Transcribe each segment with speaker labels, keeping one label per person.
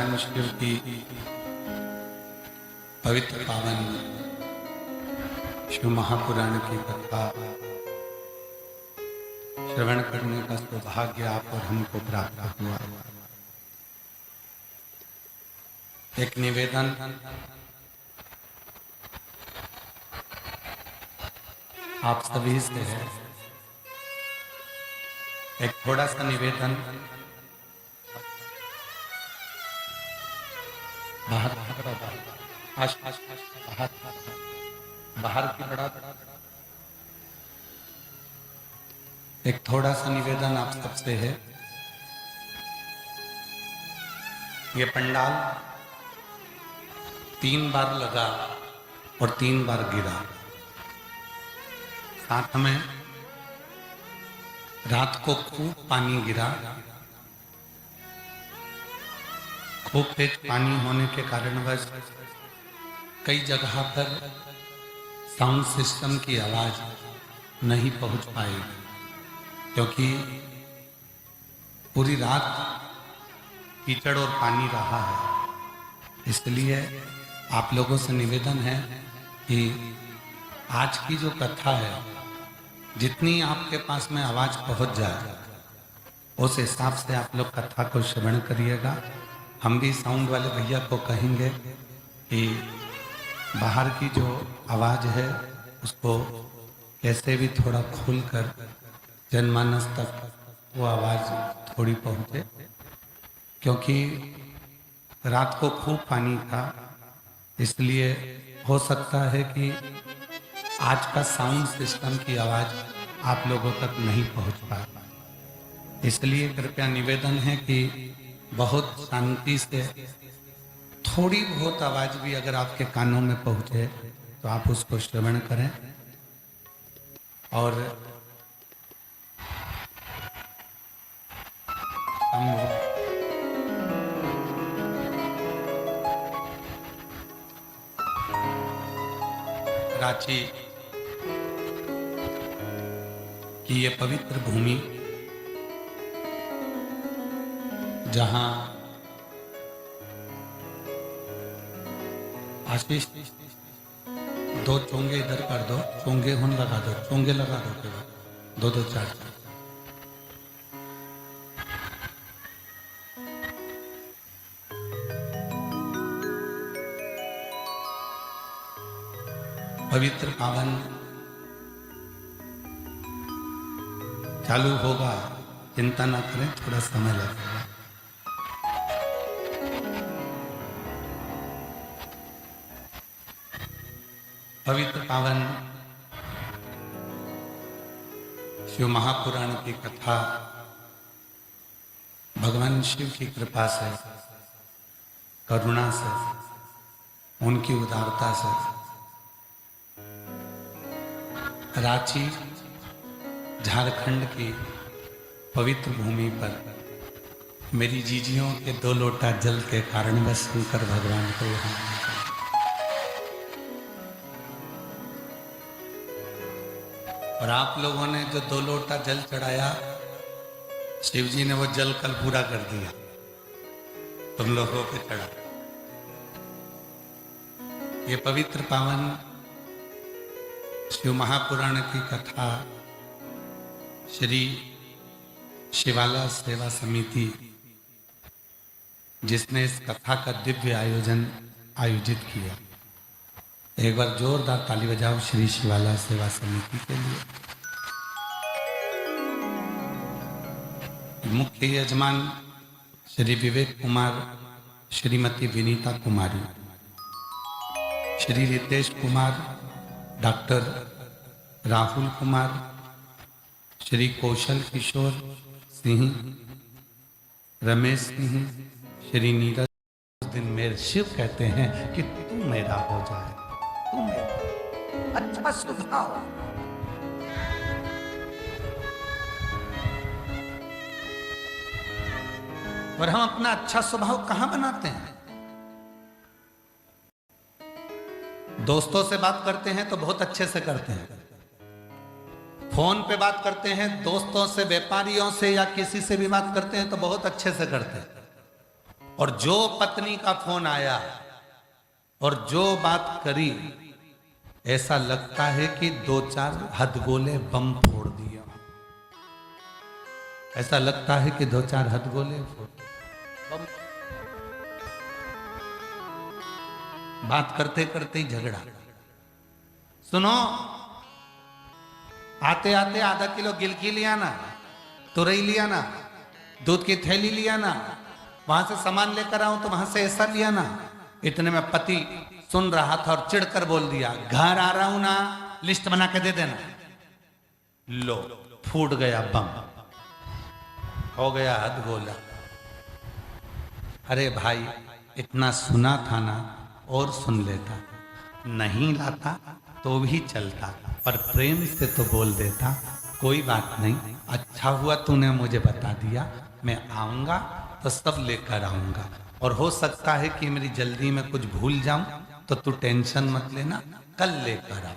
Speaker 1: भगवान शिव की पवित्र पावन शिव महापुराण की कथा श्रवण करने का सौभाग्य आप और हमको प्राप्त हुआ। एक निवेदन आप सभी से है, एक थोड़ा सा निवेदन। बाहर की बड़ा एक थोड़ा सा निवेदन आप सबसे है। ये पंडाल 3 बार लगा और 3 बार गिरा। साथ में रात को खूब पानी गिरा। खूब तेज पानी होने के कारणवश कई जगह पर साउंड सिस्टम की आवाज नहीं पहुंच पाई, क्योंकि पूरी रात कीचड़ और पानी रहा है। इसलिए आप लोगों से निवेदन है कि आज की जो कथा है, जितनी आपके पास में आवाज पहुंच जाए उस हिसाब से आप लोग कथा को श्रवण करिएगा। हम भी साउंड वाले भैया को कहेंगे कि बाहर की जो आवाज है उसको कैसे भी थोड़ा खोलकर जनमानस तक वो आवाज थोड़ी पहुंचे, क्योंकि रात को खूब पानी था। इसलिए हो सकता है कि आज का साउंड सिस्टम की आवाज आप लोगों तक नहीं पहुंच पाए। इसलिए कृपया निवेदन है कि बहुत शांति से थोड़ी बहुत आवाज भी अगर आपके कानों में पहुंचे तो आप उसको श्रवण करें। और रांची की ये पवित्र भूमि, जहां आशीष 2 चोंगे इधर कर दो, चोंगे हुन लगा दो, चोंगे लगा दो के बाद 2 2 4 4। पवित्र पावन चालू होगा, चिंता ना करें, थोड़ा समय लगेगा। पवित्र पावन शिव महापुराण की कथा भगवान शिव की कृपा से, करुणा से, उनकी उदारता से रांची झारखंड की पवित्र भूमि पर मेरी जीजियों के 2 लोटा जल के कारणवश शंकर भगवान को यहाँ, और आप लोगों ने जो 2 लोटा जल चढ़ाया, शिव जी ने वो जल कल पूरा कर दिया, तुम लोगों पे चढ़ा। ये पवित्र पावन शिव महापुराण की कथा श्री शिवाला सेवा समिति, जिसने इस कथा का दिव्य आयोजित किया, एक बार जोरदार ताली बजाओ श्री शिवाला सेवा समिति के लिए। मुख्य यजमान श्री विवेक कुमार, श्रीमती विनीता कुमारी, श्री रितेश कुमार, डॉक्टर राहुल कुमार, श्री कौशल किशोर सिंह, रमेश सिंह, श्री नीरज। दिन मेरे शिव कहते हैं कि तू मेरा हो जाए, तू मेरा अच्छा स्वभाव। और हम अपना अच्छा स्वभाव कहां बनाते हैं? दोस्तों से बात करते हैं तो बहुत अच्छे से करते हैं, फोन पे बात करते हैं, दोस्तों से, व्यापारियों से या किसी से भी बात करते हैं तो बहुत अच्छे से करते हैं। और जो पत्नी का फोन आया और जो बात करी, ऐसा लगता है कि 2-4 हथगोले बम फोड़ दिया। ऐसा लगता है कि 2-4 हथगोले बम। बात करते करते ही झगड़ा। सुनो, आते आते आधा किलो गिलकी लिया ना, तुरई लिया ना, दूध की थैली लिया ना, वहां से सामान लेकर आऊं तो वहां से ऐसा लिया ना। इतने में पति सुन रहा था और चिढ़कर बोल दिया, घर आ रहा हूं ना, लिस्ट बना के दे देना। लो, फूट गया बम, हो गया हथगोला। अरे भाई, इतना सुना था ना, और सुन लेता। नहीं लाता तो भी चलता, पर प्रेम से तो बोल देता, कोई बात नहीं, अच्छा हुआ तूने मुझे बता दिया, मैं आऊंगा तो सब लेकर आऊंगा। और हो सकता है कि मेरी जल्दी में कुछ भूल जाऊं, तो तू टेंशन मत लेना, कल लेकर आ।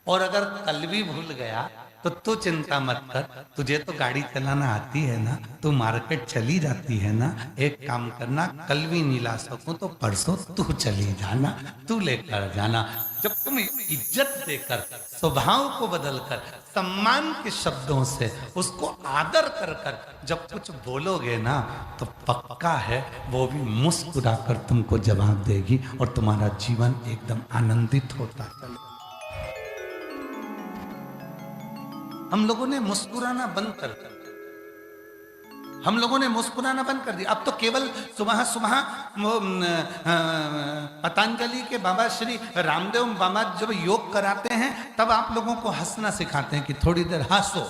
Speaker 1: और अगर कल भी भूल गया तो तू चिंता मत कर, तुझे तो गाड़ी चलाना आती है ना, तू मार्केट चली जाती है ना। एक काम करना, कल भी नहीं ला सकूं तो परसों तू चली जाना, तू लेकर जाना। जब तुम इज्जत देकर, स्वभाव को बदलकर, सम्मान के शब्दों से उसको आदर कर कर जब कुछ बोलोगे ना, तो पक्का है वो भी मुस्कुरा कर तुमको जवाब देगी और तुम्हारा जीवन एकदम आनंदित होता चलेगा। हम लोगों ने मुस्कुराना बंद कर दिया। हम लोगों ने मुस्कुराना बंद कर दिया। अब तो केवल सुबह सुबह वो पतंजलि के बाबा श्री रामदेव बाबा जब योग कराते हैं, तब आप लोगों को हंसना सिखाते हैं कि थोड़ी देर हंसो,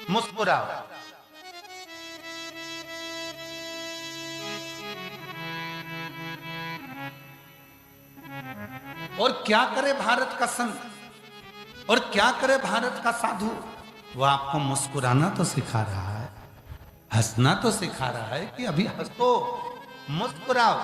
Speaker 1: मुस्कुराओ। और क्या करे भारत का संत, और क्या करे भारत का साधु, वो आपको मुस्कुराना तो सिखा रहा है, हंसना तो सिखा रहा है कि अभी हंसो, मुस्कुराओ।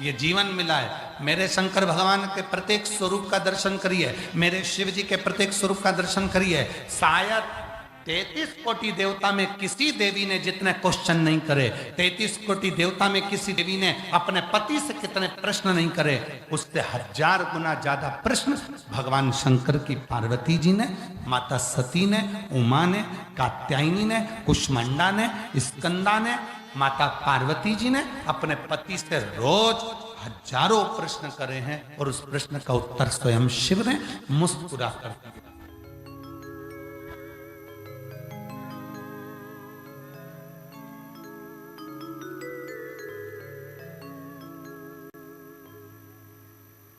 Speaker 1: ये जीवन मिला है। मेरे शंकर भगवान के प्रत्येक स्वरूप का दर्शन करिए, मेरे शिव जी के प्रत्येक स्वरूप का दर्शन करिए। शायद 33 कोटि देवता में किसी देवी ने जितने क्वेश्चन नहीं करे, 33 कोटि देवता में किसी देवी ने अपने पति से कितने प्रश्न नहीं करे, उससे 1000 गुना ज्यादा प्रश्न भगवान शंकर की पार्वती जी ने, माता सती ने, उमा ने, कात्यायनी ने, कुष्मांडा ने, स्कंदा ने, माता पार्वती जी ने अपने पति से रोज हजारों प्रश्न करे हैं, और उस प्रश्न का उत्तर स्वयं शिव ने मुस्कुरा कर दिया।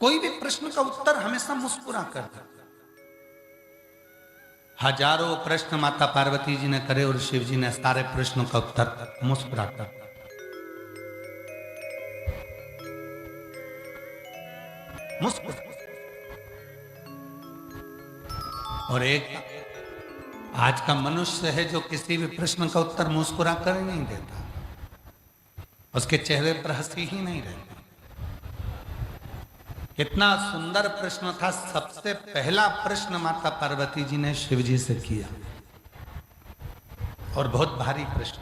Speaker 1: कोई भी प्रश्न का उत्तर हमेशा मुस्कुरा कर दे। हजारों प्रश्न माता पार्वती जी ने करे और शिव जी ने सारे प्रश्नों का उत्तर मुस्कुरा कर। मुस्कुरा। और एक आज का मनुष्य है जो किसी भी प्रश्न का उत्तर मुस्कुरा कर नहीं देता, उसके चेहरे पर हंसी ही नहीं रहती। कितना सुंदर प्रश्न था। सबसे पहला प्रश्न माता पार्वती जी ने शिव जी से किया, और बहुत भारी प्रश्न।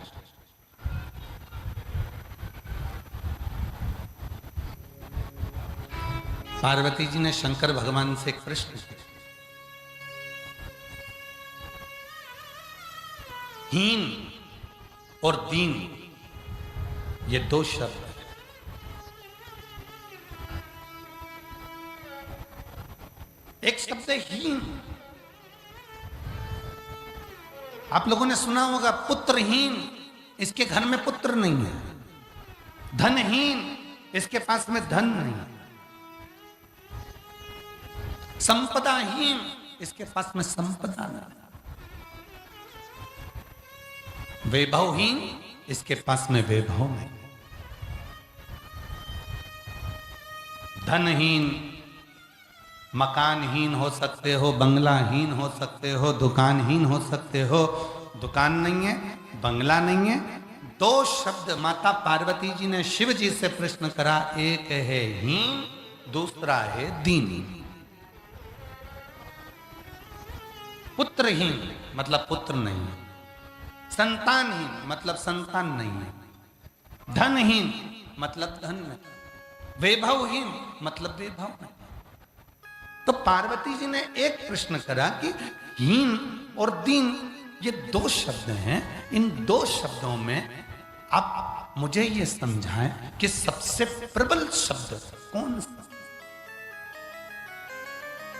Speaker 1: पार्वती जी ने शंकर भगवान से एक प्रश्न किया, हीन और दीन, ये 2 शब्द, एक शब्द हीन। आप लोगों ने सुना होगा पुत्रहीन, इसके घर में पुत्र नहीं है। धनहीन, इसके पास में धन नहीं है। संपदाहीन, इसके पास में संपदा नहीं। वैभवहीन, इसके पास में वैभव नहीं। धनहीन, मकानहीन हो सकते हो, बंगलाहीन हो सकते हो, दुकानहीन हो सकते हो। दुकान नहीं है, बंगला नहीं है। 2 शब्द माता पार्वती जी ने शिव जी से प्रश्न करा, एक है हीन, दूसरा है दीन। पुत्रहीन मतलब पुत्र नहीं, संतानहीन मतलब संतान नहीं है, धनहीन मतलब धन नहीं, वैभवहीन मतलब वैभव नहीं। तो पार्वती जी ने एक प्रश्न करा कि हीन और दीन ये दो शब्द हैं, इन दो शब्दों में आप मुझे ये समझाएं कि सबसे प्रबल शब्द कौन सा,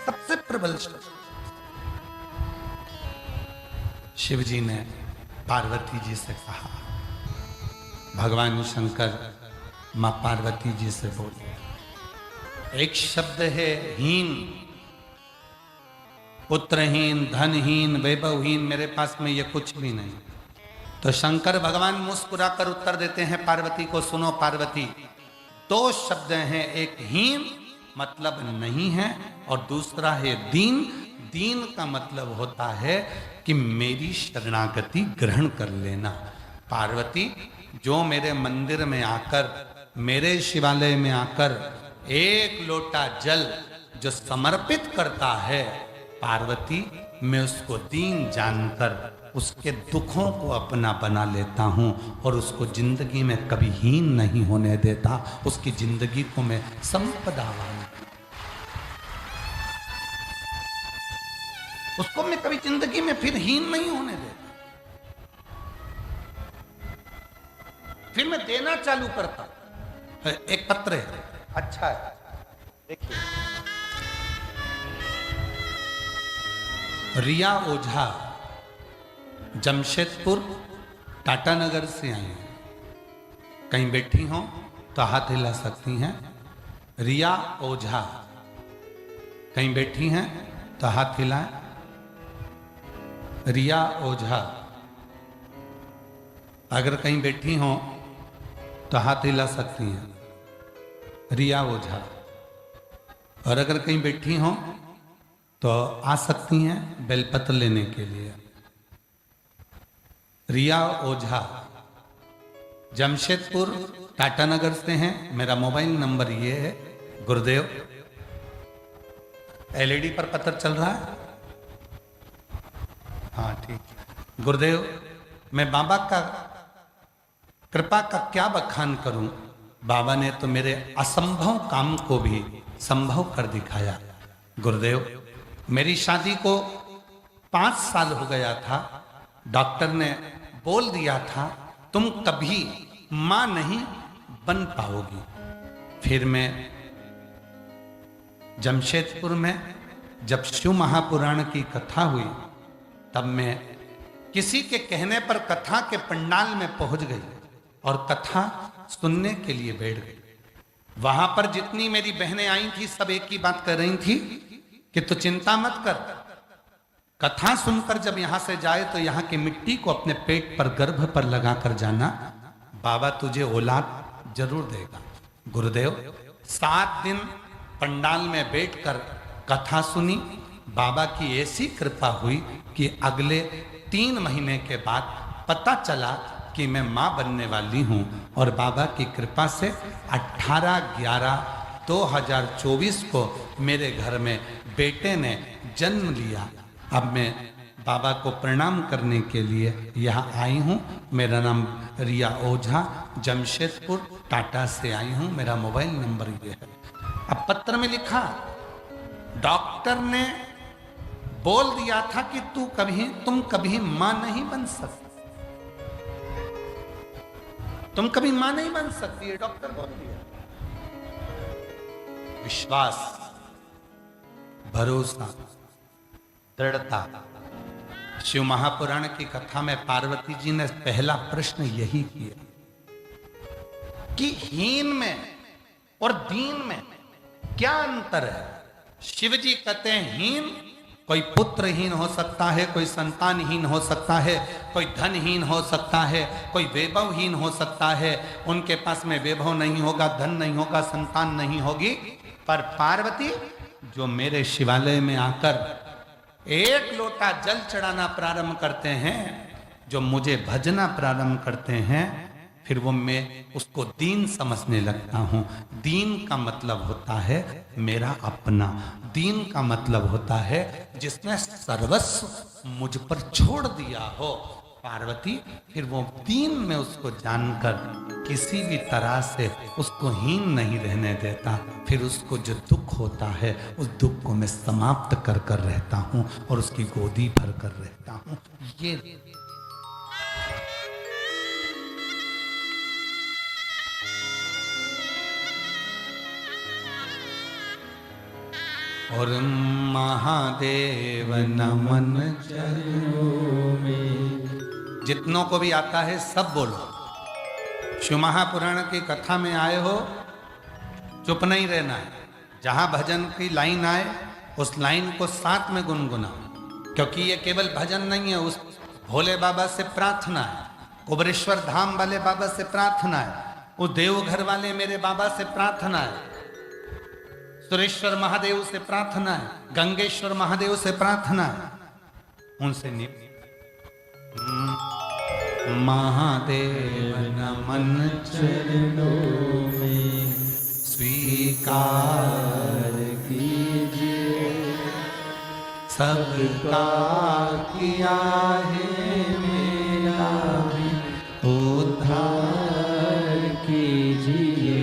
Speaker 1: सबसे प्रबल शब्द। शिव जी ने पार्वती जी से कहा, भगवान शंकर मां पार्वती जी से बोले, एक शब्द है हीन, पुत्रहीन, धनहीन, वैभवहीन, मेरे पास में ये कुछ भी नहीं। तो शंकर भगवान मुस्कुराकर उत्तर देते हैं पार्वती को, सुनो पार्वती, दो शब्द हैं, एक हीन मतलब नहीं है और दूसरा है दीन। दीन का मतलब होता है कि मेरी शरणागति ग्रहण कर लेना। पार्वती, जो मेरे मंदिर में आकर, मेरे शिवालय में आकर एक लोटा जल जो समर्पित करता है, पार्वती मैं उसको दीन जानकर उसके दुखों को अपना बना लेता हूं और उसको जिंदगी में कभी हीन नहीं होने देता, उसकी जिंदगी को मैं संपदावान, उसको मैं कभी जिंदगी में फिर हीन नहीं होने देता, फिर मैं देना चालू करता। एक पत्र है, अच्छा है, देखिए, रिया ओझा जमशेदपुर टाटानगर से आई हैं, कहीं बैठी हो तो हाथ हिला सकती हैं। रिया ओझा कहीं बैठी हैं तो हाथ हिलाएं। रिया ओझा अगर कहीं बैठी हो तो हाथ हिला सकती हैं, रिया ओझा। और अगर कहीं बैठी हो तो आ सकती हैं बेलपत्र लेने के लिए। रिया ओझा जमशेदपुर टाटानगर से हैं। मेरा मोबाइल नंबर ये है, गुरुदेव, एलईडी पर पत्र चल रहा है, हाँ ठीक। गुरुदेव, मैं बाबा का कृपा का क्या बखान करूं, बाबा ने तो मेरे असंभव काम को भी संभव कर दिखाया। गुरुदेव, मेरी शादी को 5 साल हो गया था, डॉक्टर ने बोल दिया था तुम कभी मां नहीं बन पाओगी। फिर मैं जमशेदपुर में जब शिव महापुराण की कथा हुई, तब मैं किसी के कहने पर कथा के पंडाल में पहुंच गई और कथा सुनने के लिए बैठ गई। वहां पर जितनी मेरी बहनें आई थी, सब एक ही बात कर रही थी कि तू चिंता मत कर, कथा सुनकर जब यहां से जाए तो यहां की मिट्टी को अपने पेट पर, गर्भ पर लगाकर जाना, बाबा तुझे औलाद जरूर देगा। गुरुदेव, 7 दिन पंडाल में बैठकर कथा सुनी, बाबा की ऐसी कृपा हुई कि अगले 3 महीने के बाद पता चला कि मैं मां बनने वाली हूं। और बाबा की कृपा से 18/11/2024 को मेरे घर में बेटे ने जन्म लिया। अब मैं बाबा को प्रणाम करने के लिए यहाँ आई हूँ। मेरा नाम रिया ओझा, जमशेदपुर टाटा से आई हूँ। मेरा मोबाइल नंबर ये है। अब पत्र में लिखा, डॉक्टर ने बोल दिया था कि तुम कभी मां नहीं बन सकती, तुम कभी मां नहीं बन सकती, डॉक्टर बोल दिया। विश्वास, भरोसा, दृढ़ता। शिव महापुराण की कथा में पार्वती जी ने पहला प्रश्न यही किया कि हीन में और दीन में क्या अंतर है। शिव जी कहते हैं हीन, कोई पुत्रहीन हो सकता है, कोई संतानहीन हो सकता है, कोई धनहीन हो सकता है, कोई वैभवहीन हो सकता है। उनके पास में वैभव नहीं होगा, धन नहीं होगा, संतान नहीं होगी। पर पार्वती जो मेरे शिवालय में आकर एक लोटा जल चढ़ाना प्रारंभ करते हैं, जो मुझे भजना प्रारंभ करते हैं, फिर वो मैं उसको दीन समझने लगता हूं। दीन का मतलब होता है मेरा अपना, दीन का मतलब होता है जिसने सर्वस्व मुझ पर छोड़ दिया हो। पार्वती फिर वो दीन में उसको जानकर किसी भी तरह से उसको हीन नहीं रहने देता। फिर उसको जो दुख होता है उस दुख को मैं समाप्त कर कर रहता हूँ और उसकी गोदी भर कर रहता हूँ। ये और महादेव नमन चरणों में। जितनों को भी आता है सब बोलो। शिव महापुराण की कथा में आए हो, चुप नहीं रहना है। जहां भजन की लाइन आए उस लाइन को साथ में गुनगुनाओ, क्योंकि ये केवल भजन नहीं है, उस भोले बाबा से प्रार्थना है, कुबरेश्वर धाम वाले बाबा से प्रार्थना है, वो देवघर वाले मेरे बाबा से प्रार्थना है, सुरेश्वर महादेव से प्रार्थना है, गंगेश्वर महादेव से प्रार्थना है। उनसे महादेव नमन चरणों में स्वीकार कीजिए, सबका किया है मेरा भी उद्धार कीजिए,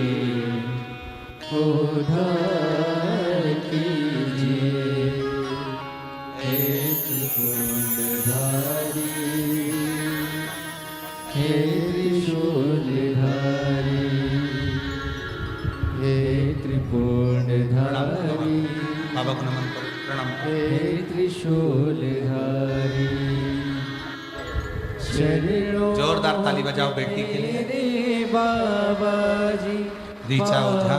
Speaker 1: उद्धार कीजिए। एक त्रिशूलधारी, हे त्रिशूलधारी, हे त्रिपुंडधारी, बाबा को नमन करो, प्रणाम। हे त्रिशूलधारी, जोरदार ताली बजाओ बेटी के लिए। बाबा जी रीचा ओझा,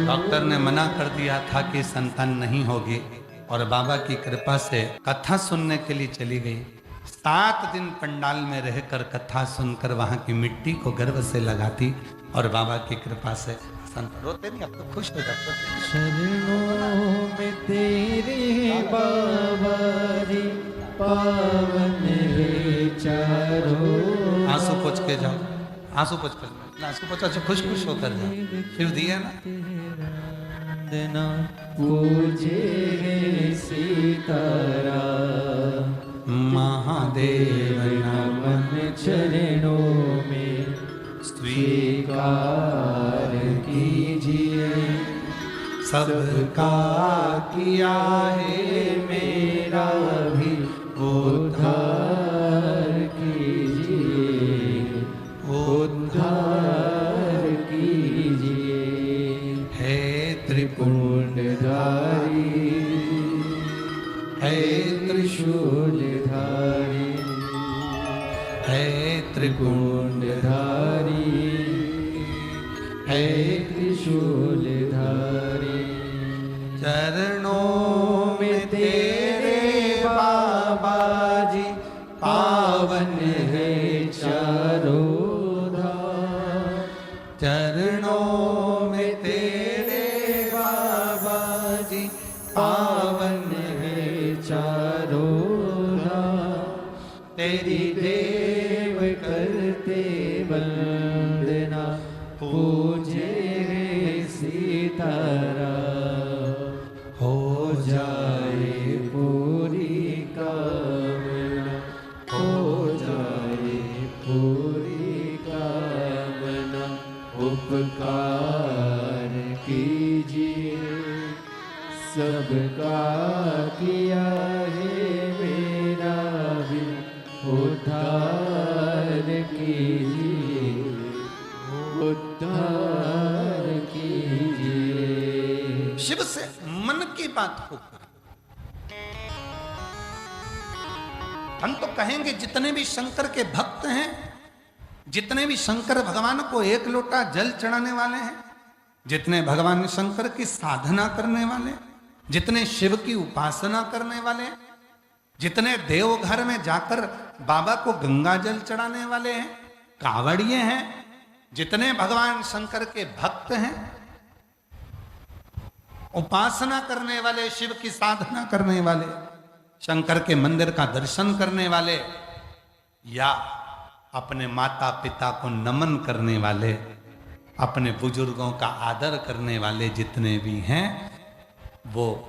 Speaker 1: डॉक्टर ने मना कर दिया था कि संतान नहीं होगी और बाबा की कृपा से कथा सुनने के लिए चली गई। 7 दिन पंडाल में रहकर कथा सुनकर वहां की मिट्टी को गर्व से लगाती और बाबा की कृपा से संत रोते नहीं, अब तो खुश हो जाते।
Speaker 2: शरणों में तेरे बाबा जी पावन है चारों।
Speaker 1: आंसू पोंछ के जाओ, आंसू पोंछ कर, आंसू पोंछा जो खुश खुश होकर जाओ। फिर दिया ना
Speaker 2: पूजे सीतारा,
Speaker 1: महादेव
Speaker 2: नमन चरणों में स्वीकार कीजिए,
Speaker 1: सबका किया है मेरा भी
Speaker 2: उद्धार कीजिए, उद्धार कीजिए।
Speaker 1: हे
Speaker 2: त्रिपुंडधारी,
Speaker 1: हे
Speaker 2: त्रिशूलधारी,
Speaker 1: हे
Speaker 2: त्रिपुंडधारी, हे त्रिशूलधारी।
Speaker 1: चरणों में तेरे बाबा जी
Speaker 2: पावन है चारों धाम,
Speaker 1: चरणों में तेरे बाबा जी
Speaker 2: पावन है चारों धाम। तेरी देव करते वंदना, पूजे सीतारा, हो जाए पूरी कामना, हो जाए पूरी कामना। उपकार कीजिए, सबका किया है मेरा भी उद्धार कीजिए, उद्धार कीजिए।
Speaker 1: शिव से मन की बात को हम तो कहेंगे जितने भी शंकर के भक्त हैं, जितने भी शंकर भगवान को एक लोटा जल चढ़ाने वाले हैं, जितने भगवान शंकर की साधना करने वाले, जितने शिव की उपासना करने वाले, जितने देवघर में जाकर बाबा को गंगा जल चढ़ाने वाले हैं, कांवड़िए हैं, जितने भगवान शंकर के भक्त हैं, उपासना करने वाले, शिव की साधना करने वाले, शंकर के मंदिर का दर्शन करने वाले, या अपने माता पिता को नमन करने वाले, अपने बुजुर्गों का आदर करने वाले जितने भी हैं, वो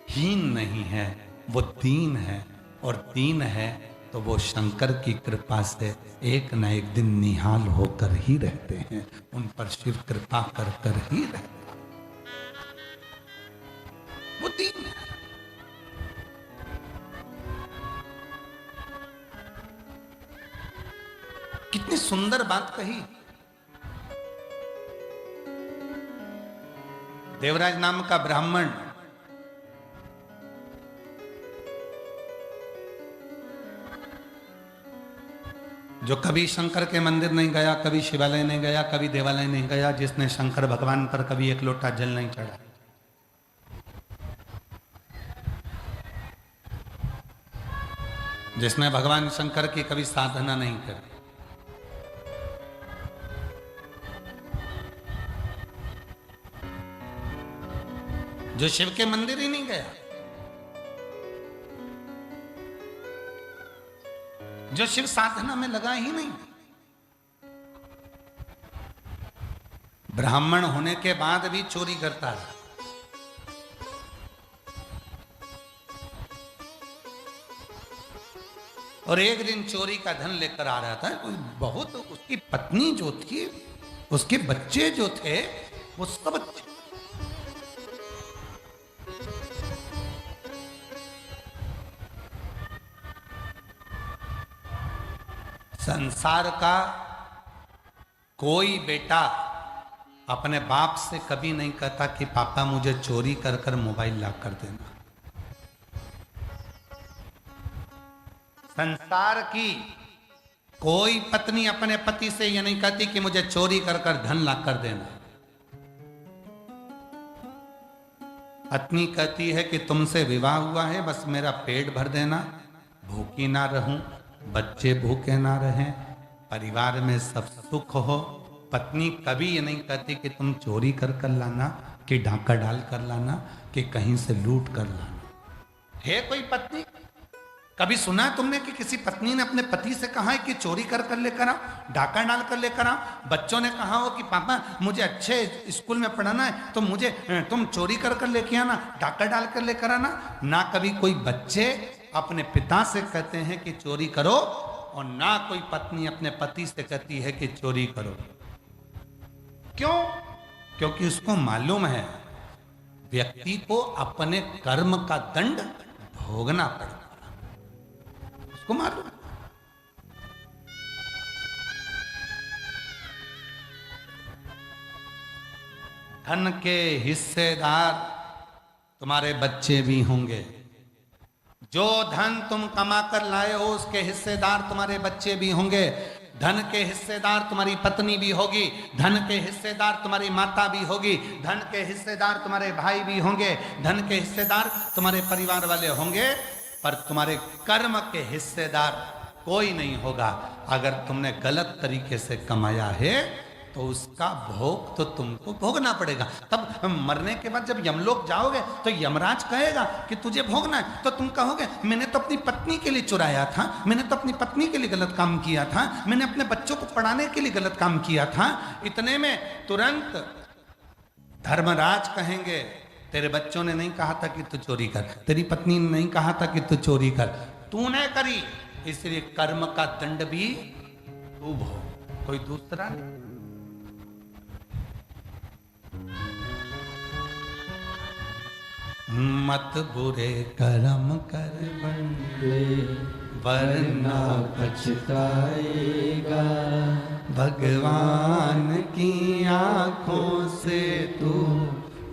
Speaker 1: हीन नहीं है, वो दीन है, और दीन है तो वो शंकर की कृपा से एक न एक दिन निहाल होकर ही रहते हैं, उन पर शिव कृपा कर कर ही रहते हैं। वो दीन है। कितनी सुंदर बात कही। देवराज नाम का ब्राह्मण जो कभी शंकर के मंदिर नहीं गया, कभी शिवालय नहीं गया, कभी देवालय नहीं गया, जिसने शंकर भगवान पर कभी एक लोटा जल नहीं चढ़ा, जिसने भगवान शंकर की कभी साधना नहीं करी, जो शिव के मंदिर ही नहीं गया, जो शिव साधना में लगा ही नहीं, ब्राह्मण होने के बाद भी चोरी करता है। और एक दिन चोरी का धन लेकर आ रहा था, कोई बहुत, उसकी पत्नी जो थी, उसके बच्चे जो थे, वो सब संसार का कोई बेटा अपने बाप से कभी नहीं कहता कि पापा मुझे चोरी कर कर मोबाइल ला कर देना। संसार की कोई पत्नी अपने पति से यह नहीं कहती कि मुझे चोरी कर कर धन ला कर देना। पत्नी कहती है कि तुमसे विवाह हुआ है, बस मेरा पेट भर देना, भूखी ना रहूं, बच्चे भूखे ना रहें, परिवार में सब सुख हो। पत्नी कभी ये नहीं कहती कि तुम चोरी कर कर लाना, कि डाका डाल कर लाना, कि कहीं से लूट कर लाना। है कोई पत्नी? कभी सुना है तुमने कि किसी पत्नी ने अपने पति से कहा है कि चोरी कर कर लेकर आओ, डाका डाल कर लेकर आओ? बच्चों ने कहा हो कि पापा मुझे अच्छे स्कूल में पढ़ाना है तो मुझे तुम चोरी कर कर लेके आना, डाका डाल कर लेकर आना? ना कभी कोई बच्चे अपने पिता से कहते हैं कि चोरी करो, और ना कोई पत्नी अपने पति से कहती है कि चोरी करो। क्यों? क्योंकि उसको मालूम है व्यक्ति को अपने कर्म का दंड भोगना पड़ता, उसको मालूम। धन के हिस्सेदार तुम्हारे बच्चे भी होंगे। जो धन तुम कमा कर लाए हो उसके हिस्सेदार तुम्हारे बच्चे भी होंगे। धन के हिस्सेदार तुम्हारी पत्नी भी होगी, धन के हिस्सेदार तुम्हारी माता भी होगी, धन के हिस्सेदार तुम्हारे भाई भी होंगे, धन के हिस्सेदार तुम्हारे परिवार वाले होंगे, पर तुम्हारे कर्म के हिस्सेदार कोई नहीं होगा। अगर तुमने गलत तरीके से कमाया है तो उसका भोग तो तुमको भोगना पड़ेगा। तब मरने के बाद जब यमलोक जाओगे तो यमराज कहेगा कि तुझे भोगना है, तो तुम कहोगे मैंने तो अपनी पत्नी के लिए चुराया था, मैंने तो अपनी पत्नी के लिए गलत काम किया था, मैंने अपने बच्चों को पढ़ाने के लिए गलत काम किया था। इतने में तुरंत धर्मराज कहेंगे तेरे बच्चों ने नहीं कहा था कि तू चोरी कर, तेरी पत्नी ने नहीं कहा था कि तू चोरी कर, तूने करी, इसलिए कर्म का दंड भी तू भोग, कोई दूसरा नहीं। मत बुरे कर्म कर
Speaker 2: बंदे
Speaker 1: वरना
Speaker 2: पछताएगा,
Speaker 1: भगवान की आंखों से तू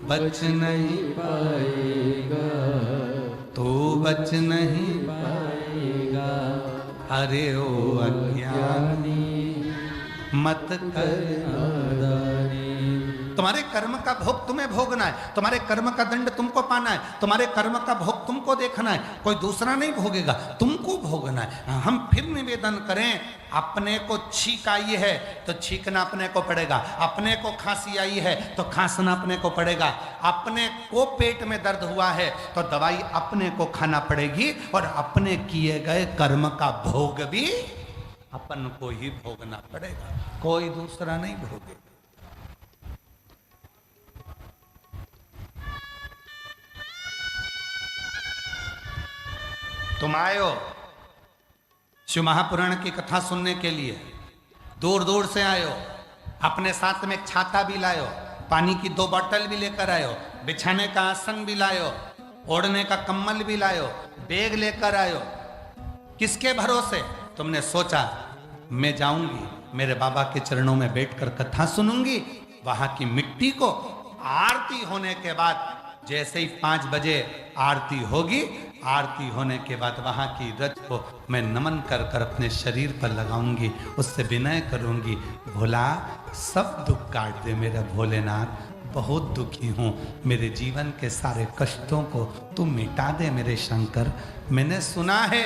Speaker 1: बच नहीं
Speaker 2: पाएगा,
Speaker 1: तू बच नहीं
Speaker 2: पाएगा।
Speaker 1: अरे ओ अज्ञानी मत कर
Speaker 2: नादानी,
Speaker 1: तुम्हारे कर्म का भोग तुम्हें भोगना है, तुम्हारे कर्म का दंड तुमको पाना है, तुम्हारे कर्म का भोग तुमको देखना है, कोई दूसरा नहीं भोगेगा, तुमको भोगना है। हम फिर निवेदन करें, अपने को छींक आई है तो छींकना अपने को पड़ेगा, अपने को खांसी आई है तो खांसना अपने को पड़ेगा, अपने को पेट में दर्द हुआ है तो दवाई अपने को खाना पड़ेगी, और अपने किए गए कर्म का भोग भी अपन को ही भोगना पड़ेगा, कोई दूसरा नहीं भोगेगा। तुम आयो शिव महापुराण की कथा सुनने के लिए, दूर दूर से आयो, अपने साथ में एक छाता भी लायो, पानी की 2 बोतल भी लेकर आयो, बिछाने का आसन भी लायो, ओढ़ने का कम्बल भी लायो, बैग लेकर आयो। किसके भरोसे? तुमने सोचा मैं जाऊंगी, मेरे बाबा के चरणों में बैठकर कथा सुनूंगी, वहां की मिट्टी को आरती होने के बाद, जैसे ही 5 बजे आरती होगी, आरती होने के बाद वहां की रज को मैं नमन कर कर अपने शरीर पर लगाऊंगी, उससे विनय करूंगी, भोला सब दुख काट दे मेरा भोलेनाथ, बहुत दुखी हूँ, मेरे जीवन के सारे कष्टों को तू मिटा दे मेरे शंकर। मैंने सुना है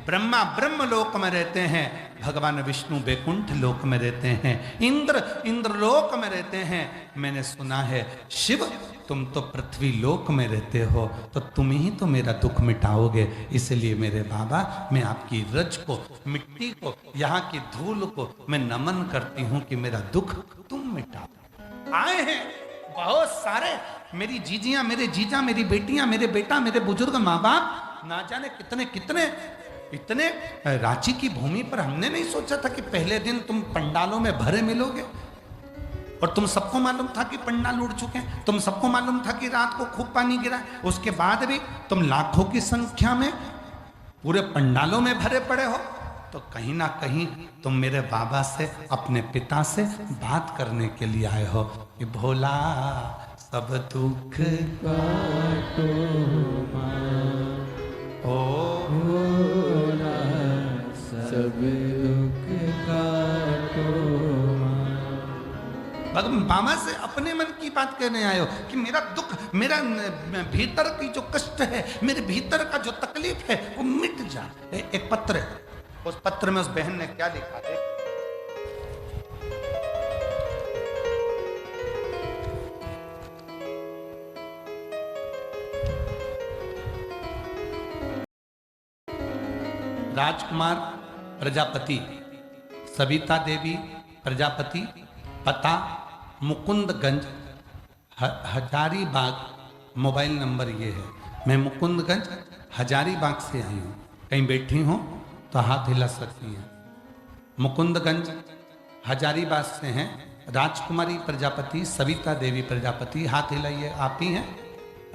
Speaker 1: ब्रह्मा ब्रह्म लोक में रहते हैं, भगवान विष्णु बैकुंठ लोक में रहते हैं, इंद्र लोक में रहते हैं। मैंने सुना है शिव तुम तो पृथ्वी लोक में रहते हो, तो तुम ही तो मेरा दुख मिटाओगे। इसलिए मेरे बाबा मैं आपकी रज को, मिट्टी को, यहाँ की धूल को मैं नमन करती हूँ कि मेरा दुख तुम मिटाओ। आए हैं बहुत सारे, मेरी जीजियां, मेरे जीजा, मेरी बेटियां, मेरे बेटा, मेरे बुजुर्ग माँ बाप, ना जाने कितने कितने इतने। रांची की भूमि पर हमने नहीं सोचा था कि पहले दिन तुम पंडालों में भरे मिलोगे, और तुम सबको मालूम था कि पंडाल उड़ चुके हैं, तुम सबको मालूम था कि रात को खूब पानी गिरा, उसके बाद भी तुम लाखों की संख्या में पूरे पंडालों में भरे पड़े हो। तो कहीं ना कहीं तुम मेरे बाबा से, अपने पिता से बात करने के लिए आए हो कि भोला सब दुख
Speaker 2: काटो माँ,
Speaker 1: ओ
Speaker 2: भोला सब दुख काटो माँ।
Speaker 1: बाबा से अपने मन की बात कहने आए हो कि मेरा दुख, मेरा भीतर की जो कष्ट है, मेरे भीतर का जो तकलीफ है वो मिट जाए। एक पत्र है, उस पत्र में उस बहन ने क्या लिखा है? राजकुमार प्रजापति, सविता देवी प्रजापति, पता मुकुंदगंज हजारीबाग, मोबाइल नंबर ये है। मैं मुकुंदगंज हजारीबाग से आई हूँ, कहीं बैठी हूँ तो हाथ हिला सकती हैं। मुकुंदगंज हजारीबाग से हैं राजकुमारी प्रजापति, सविता देवी प्रजापति। हाथ हिलाइए, आप ही हैं?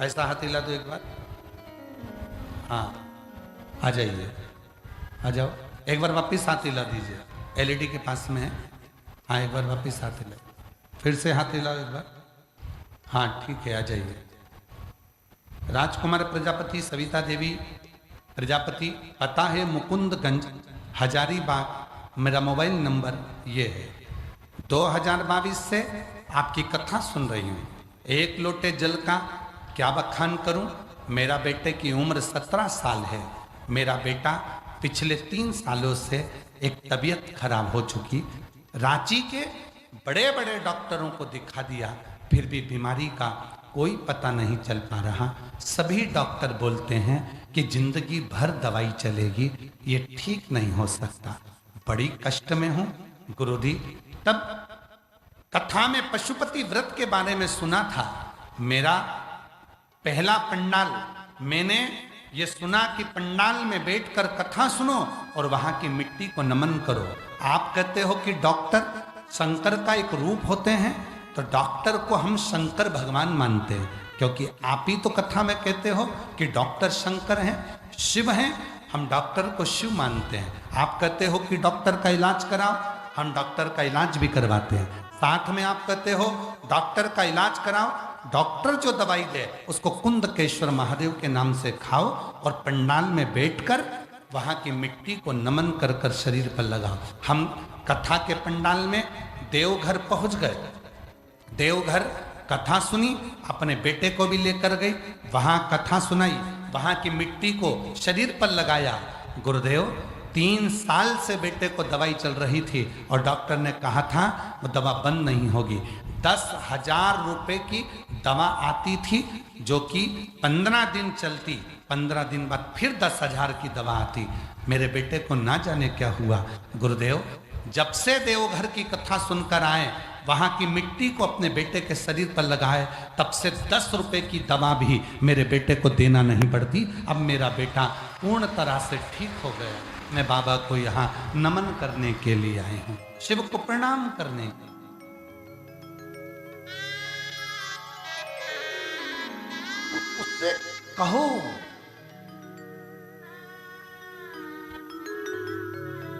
Speaker 1: ऐसा हाथ हिला दो एक बार। हाँ आ जाइए, आ जाओ। एक बार वापिस हाथ हिला दीजिए, एलईडी के पास में है। हाँ एक बार वापिस हाथ हिला, फिर से हाथ हिलाओ एक बार। हाँ ठीक है, आ जाइए। राजकुमार प्रजापति, सविता देवी प्रजापति, पता है मुकुंदगंज हजारीबाग, मेरा मोबाइल नंबर ये है। 2022 से आपकी कथा सुन रही हूँ। एक लोटे जल का क्या बखान करूं। मेरा बेटे की उम्र 17 साल है। मेरा बेटा पिछले 3 सालों से एक तबीयत खराब हो चुकी, रांची के बड़े बड़े डॉक्टरों को दिखा दिया, फिर भी बीमारी का कोई पता नहीं चल पा रहा। सभी डॉक्टर बोलते हैं कि जिंदगी भर दवाई चलेगी, ये ठीक नहीं हो सकता। बड़ी कष्ट में हूं गुरुजी। तब कथा में पशुपति व्रत के बारे में सुना था। मेरा पहला पंडाल, मैंने ये सुना कि पंडाल में बैठकर कथा सुनो और वहां की मिट्टी को नमन करो। आप कहते हो कि डॉक्टर शंकर का एक रूप होते हैं, तो डॉक्टर को हम शंकर भगवान मानते हैं, क्योंकि आप ही तो कथा में कहते हो कि डॉक्टर शंकर हैं, शिव हैं। हम डॉक्टर को शिव मानते हैं। आप कहते हो कि डॉक्टर का इलाज कराओ, हम डॉक्टर का इलाज भी करवाते हैं। साथ में आप कहते हो डॉक्टर का इलाज कराओ, डॉक्टर जो दवाई दे उसको कुंदकेश्वर महादेव के नाम से खाओ और पंडाल में बैठकर वहां की मिट्टी को नमन कर कर शरीर पर लगाओ। हम कथा के पंडाल में देवघर पहुंच गए, देवघर कथा सुनी, अपने बेटे को भी लेकर गई, वहां कथा सुनाई, वहां की मिट्टी को शरीर पर लगाया। गुरुदेव 3 साल से बेटे को दवाई चल रही थी और डॉक्टर ने कहा था वो दवा बंद नहीं होगी। 10,000 रुपए की दवा आती थी जो कि 15 दिन चलती, 15 दिन बाद फिर 10,000 की दवा आती। मेरे बेटे को ना जाने क्या हुआ। गुरुदेव जब से देवघर की कथा सुनकर आए वहां की मिट्टी को अपने बेटे के शरीर पर लगाए, तब से 10 रुपए की दवा भी मेरे बेटे को देना नहीं पड़ती। अब मेरा बेटा पूर्ण तरह से ठीक हो गया। मैं बाबा को यहाँ नमन करने के लिए आई हूँ, शिव को प्रणाम करने के लिए। उससे कहो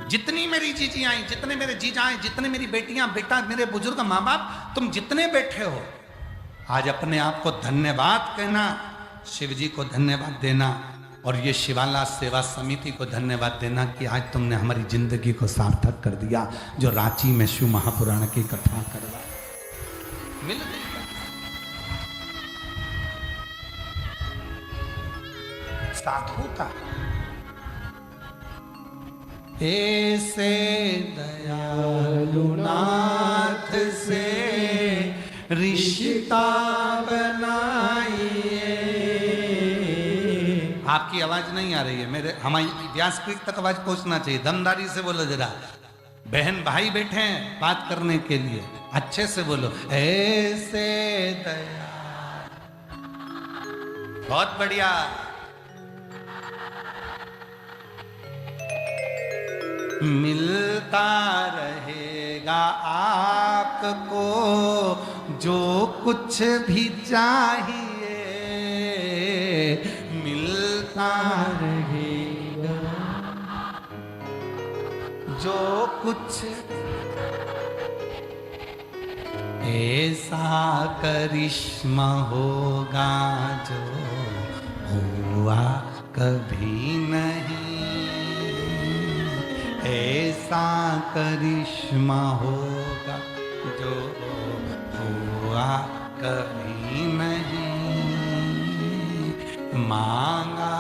Speaker 1: जितनी मेरी जीजी आई, जितने मेरे जीजा आए, जितने मेरी बेटियां बेटा, मेरे बुजुर्ग माँ बाप, तुम जितने बैठे हो, आज अपने आप को धन्यवाद कहना, शिव जी को धन्यवाद देना और ये शिवाला सेवा समिति को धन्यवाद देना कि आज तुमने हमारी जिंदगी को सार्थक कर दिया। जो रांची में शिव महापुराण की कथा करवा मिल गई। साधु का ऐसे दयालु नाथ से रिश्ता बनाइए। आपकी आवाज नहीं आ रही है, मेरे हमारी व्यासपीठ तक आवाज पहुंचना चाहिए। दमदारी से बोलो जरा, बहन भाई बैठे हैं बात करने के लिए, अच्छे से बोलो। ऐसे दया, बहुत बढ़िया। मिलता रहेगा आपको जो कुछ भी चाहिए, मिलता रहेगा जो कुछ। ऐसा करिश्मा होगा जो हुआ कभी नहीं, ऐसा करिश्मा होगा जो हुआ कभी नहीं। मांगा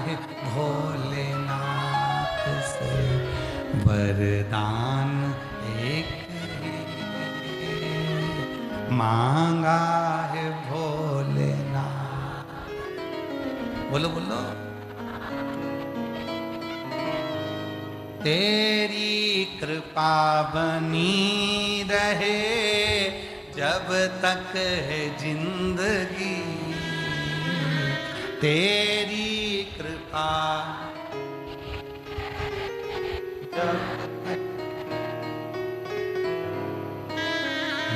Speaker 1: है भोलेनाथ से वरदान एक, मांगा है भोलेनाथ। बोलो बोलो। तेरी कृपा बनी रहे जब तक है जिंदगी, तेरी कृपा जब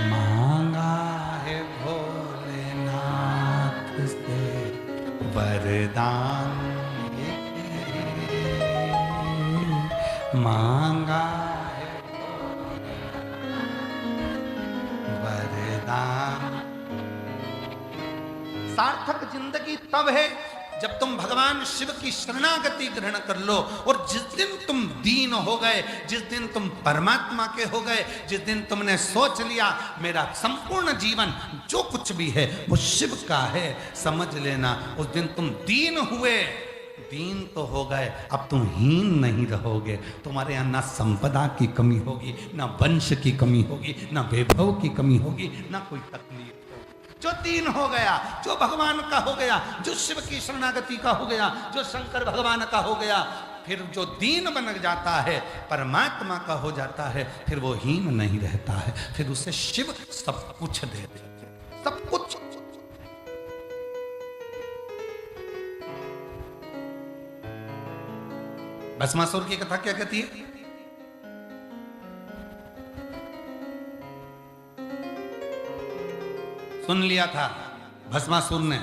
Speaker 1: मांगा है भोलेनाथ से वरदान, मांगा है वरदान। सार्थक जिंदगी तब है जब तुम भगवान शिव की शरणागति ग्रहण कर लो। और जिस दिन तुम दीन हो गए, जिस दिन तुम परमात्मा के हो गए, जिस दिन तुमने सोच लिया मेरा संपूर्ण जीवन जो कुछ भी है वो शिव का है, समझ लेना उस दिन तुम दीन हुए। दीन तो हो गए, अब तुम हीन नहीं रहोगे। तुम्हारे यहाँ ना संपदा की कमी होगी, ना वंश की कमी होगी, ना वैभव की कमी होगी, ना कोई तकलीफ होगी। जो दीन हो गया, जो भगवान का हो गया, जो शिव की शरणागति का हो गया, जो शंकर भगवान का हो गया, फिर जो दीन बन जाता है, परमात्मा का हो जाता है, फिर वो हीन नहीं रहता है। फिर उसे शिव सब कुछ दे देते, सब कुछ। भस्मासुर की कथा क्या कहती है? सुन लिया था भस्मासुर ने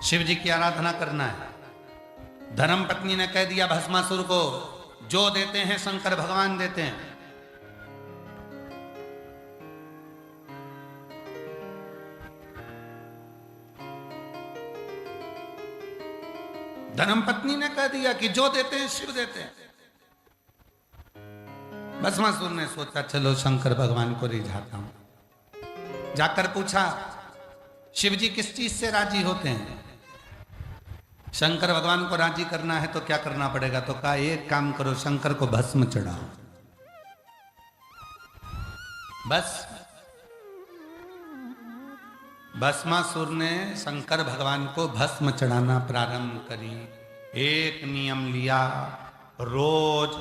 Speaker 1: शिव जी की आराधना करना है। धर्म पत्नी ने कह दिया भस्मासुर को, जो देते हैं शंकर भगवान देते हैं। धर्मपत्नी ने कह दिया कि जो देते हैं शिव देते हैं। भस्मासुर ने सोचा चलो शंकर भगवान को रिझाता हूं। जाकर पूछा शिव जी किस चीज से राजी होते हैं? शंकर भगवान को राजी करना है तो क्या करना पड़ेगा? तो कहा एक काम करो, शंकर को भस्म चढ़ाओ। बस भस्मासुर ने शंकर भगवान को भस्म चढ़ाना प्रारंभ करी। एक नियम लिया, रोज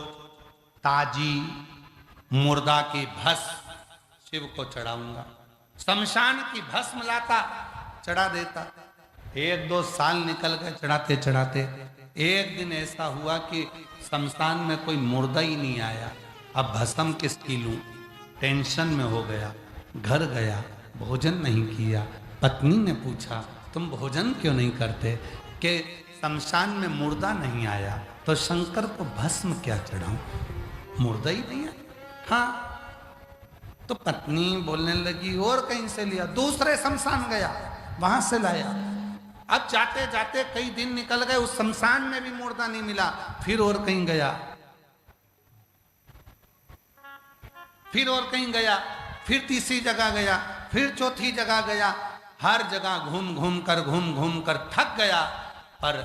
Speaker 1: ताजी मुर्दा की भस्म शिव को चढ़ाऊंगा। शमशान की भस्म लाता, चढ़ा देता। 1-2 साल निकल गए चढ़ाते चढ़ाते। एक दिन ऐसा हुआ कि शमशान में कोई मुर्दा ही नहीं आया। अब भस्म किसकी लूं, टेंशन में हो गया। घर गया, भोजन नहीं किया। पत्नी ने पूछा तुम भोजन क्यों नहीं करते? कि शमशान में मुर्दा नहीं आया तो शंकर को भस्म क्या चढ़ाऊं, मुर्दा ही नहीं है। हाँ, तो पत्नी बोलने लगी और कहीं से लिया, दूसरे शमशान गया, वहां से लाया। अब जाते जाते कई दिन निकल गए, उस शमशान में भी मुर्दा नहीं मिला। फिर और कहीं गया, फिर और कहीं गया, फिर तीसरी जगह गया, फिर चौथी जगह गया। हर जगह घूम घूम कर थक गया, पर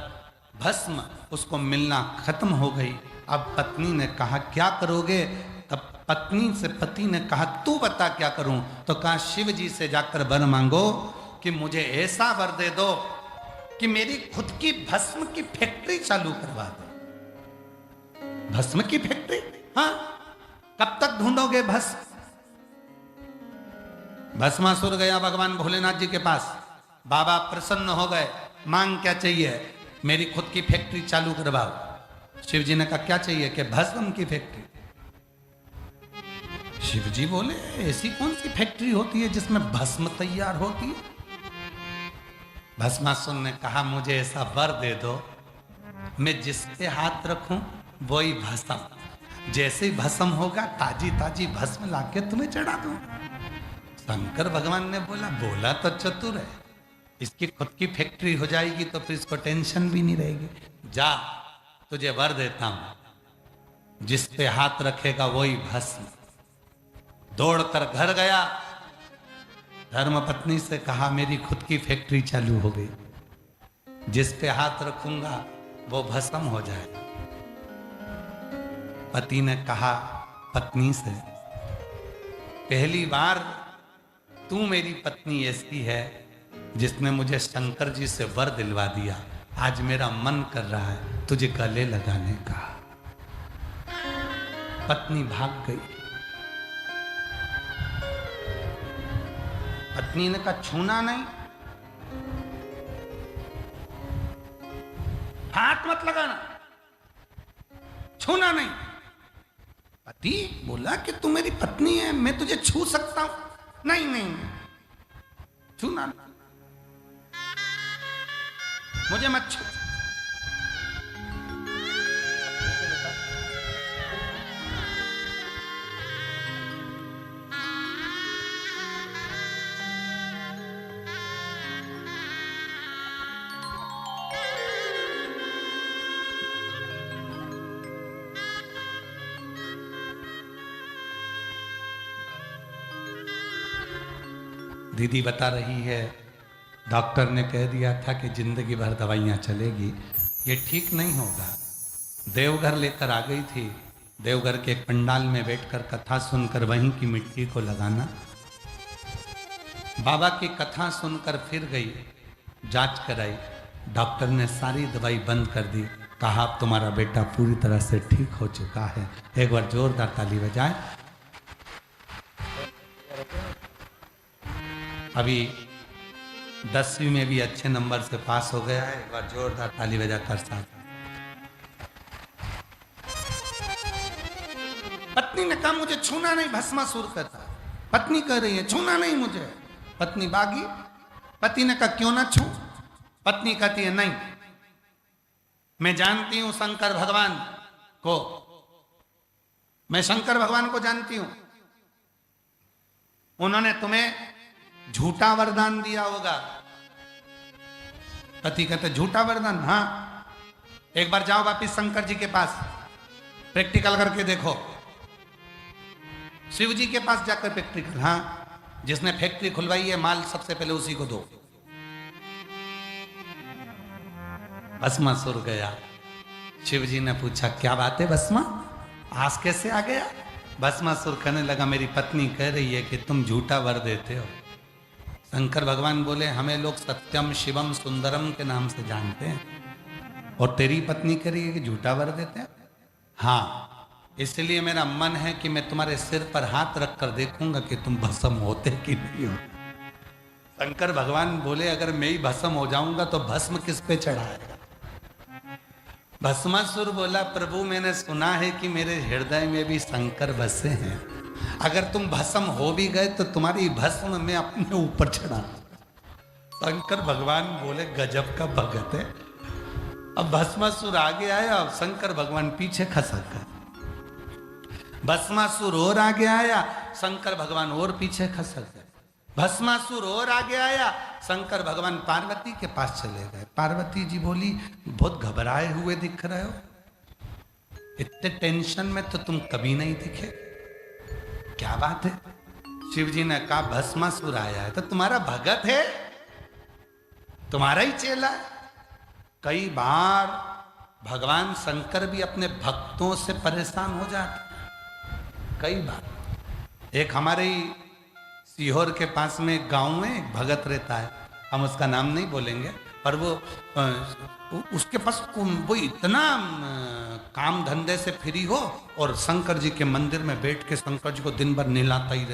Speaker 1: भस्म उसको मिलना खत्म हो गई। अब पत्नी ने कहा क्या करोगे? तब पत्नी से पति ने कहा तू बता क्या करूं? तो कहा शिव जी से जाकर वर मांगो कि मुझे ऐसा वर दे दो कि मेरी खुद की भस्म की फैक्ट्री चालू करवा दो। भस्म की फैक्ट्री? हाँ, कब तक ढूंढोगे भस्म? भस्मासुर गया भगवान भोलेनाथ जी के पास। बाबा प्रसन्न हो गए, मांग क्या चाहिए? मेरी खुद की फैक्ट्री चालू करवाओ। शिव जी ने कहा क्या चाहिए? कि भस्म की फैक्ट्री। शिव जी बोले ऐसी कौन सी फैक्ट्री होती है जिसमें भस्म तैयार होती है? भस्मासुर ने कहा मुझे ऐसा वर दे दो, मैं जिस पे हाथ रखूं वही भस्म, जैसे ही भस्म होगा ताजी ताजी भस्म लाके तुम्हें चढ़ा दूं। शंकर भगवान ने बोला तो चतुर है, इसकी खुद की फैक्ट्री हो जाएगी तो फिर इसको टेंशन भी नहीं रहेगी। जा, तुझे वर देता हूं, जिस पे हाथ रखेगा वही भस्म। दौड़कर घर गया, धर्म पत्नी से कहा मेरी खुद की फैक्ट्री चालू हो गई, जिस पे हाथ रखूंगा वो भस्म हो जाएगा। पति ने कहा पत्नी से पहली बार तू मेरी पत्नी ऐसी है जिसने मुझे शंकर जी से वर दिलवा दिया। आज मेरा मन कर रहा है तुझे गले लगाने का। पत्नी भाग गई। पत्नी ने कहा छूना नहीं, हाथ मत लगाना, छूना नहीं। पति बोला कि तू मेरी पत्नी है, मैं तुझे छू सकता हूं? नहीं नहीं, छूना नहीं, मुझे मत छू। दीदी बता रही है डॉक्टर ने कह दिया था कि जिंदगी भर दवाइयाँ चलेगी, ये ठीक नहीं होगा। देवघर लेकर आ गई थी, देवघर के एक पंडाल में बैठकर कथा सुनकर वहीं की मिट्टी को लगाना। बाबा की कथा सुनकर फिर गई, जांच कराई, डॉक्टर ने सारी दवाई बंद कर दी। कहा अब तुम्हारा बेटा पूरी तरह से ठीक हो चुका है। एक बार जोरदार ताली बजाए। अभी 10वीं में भी अच्छे नंबर से पास हो गया है। एक बार जोरदार ताली बजाकर साथ। पत्नी ने कहा मुझे छूना नहीं, भस्मासुर कहता। पत्नी कह रही है छूना नहीं मुझे। पत्नी भागी। पति ने कहा क्यों ना छू? पत्नी कहती है नहीं, मैं जानती हूं शंकर भगवान को, मैं शंकर भगवान को जानती हूं, उन्होंने तुम्हें झूठा वरदान दिया होगा। पति कहते झूठा वरदान? हाँ, एक बार जाओ वापिस शंकर जी के पास, प्रैक्टिकल करके देखो। शिव जी के पास जाकर प्रैक्टिकल। हाँ, जिसने फैक्ट्री खुलवाई है माल सबसे पहले उसी को दो। भस्मासुर गया। शिव जी ने पूछा क्या बात है भस्मा, आज कैसे आ गया? भस्मासुर कहने लगा मेरी पत्नी कह रही है कि तुम झूठा वर देते हो। शंकर भगवान बोले हमें लोग सत्यम शिवम सुंदरम के नाम से जानते हैं, और तेरी पत्नी कह रही है कि झूठा वर देते हैं। हाँ, इसलिए मेरा मन है कि मैं तुम्हारे सिर पर हाथ रख कर देखूंगा कि तुम भस्म होते कि नहीं हो। शंकर भगवान बोले अगर मैं ही भस्म हो जाऊंगा तो भस्म किस पे चढ़ाएगा। भस्मासुर बोला प्रभु मैंने सुना है कि मेरे हृदय में भी शंकर बसे हैं, अगर तुम भस्म हो भी गए तो तुम्हारी भस्म मैं अपने ऊपर चढ़ा। शंकर भगवान बोले गजब का भगत है। अब भस्मासुर आगे आया और शंकर भगवान पीछे खसक गए। भस्मासुर और आगे आया, शंकर भगवान और पीछे खसक गए। भस्मासुर और आगे आया, शंकर भगवान पार्वती के पास चले गए। पार्वती जी बोली बहुत घबराए हुए दिख रहे हो, इतने टेंशन में तो तुम कभी नहीं दिखे, क्या बात है। शिव जी ने कहा भस्मासुर आया है तो तुम्हारा भगत है, तुम्हारा ही चेला है। कई बार भगवान शंकर भी अपने भक्तों से परेशान हो जाते, कई बार। एक हमारे सीहोर के पास में एक गांव में एक भगत रहता है, हम उसका नाम नहीं बोलेंगे, पर वो उसके पास वो इतना काम धंधे से फ्री हो और शंकर जी के मंदिर में बैठ के शंकर जी को दिन भर नहलाता ही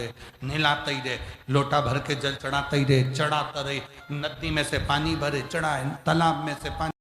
Speaker 1: रहे, लोटा भर के जल चढ़ाता ही रहे, चढ़ाता रहे, नदी में से पानी भरे चढ़ाए, तालाब में से पानी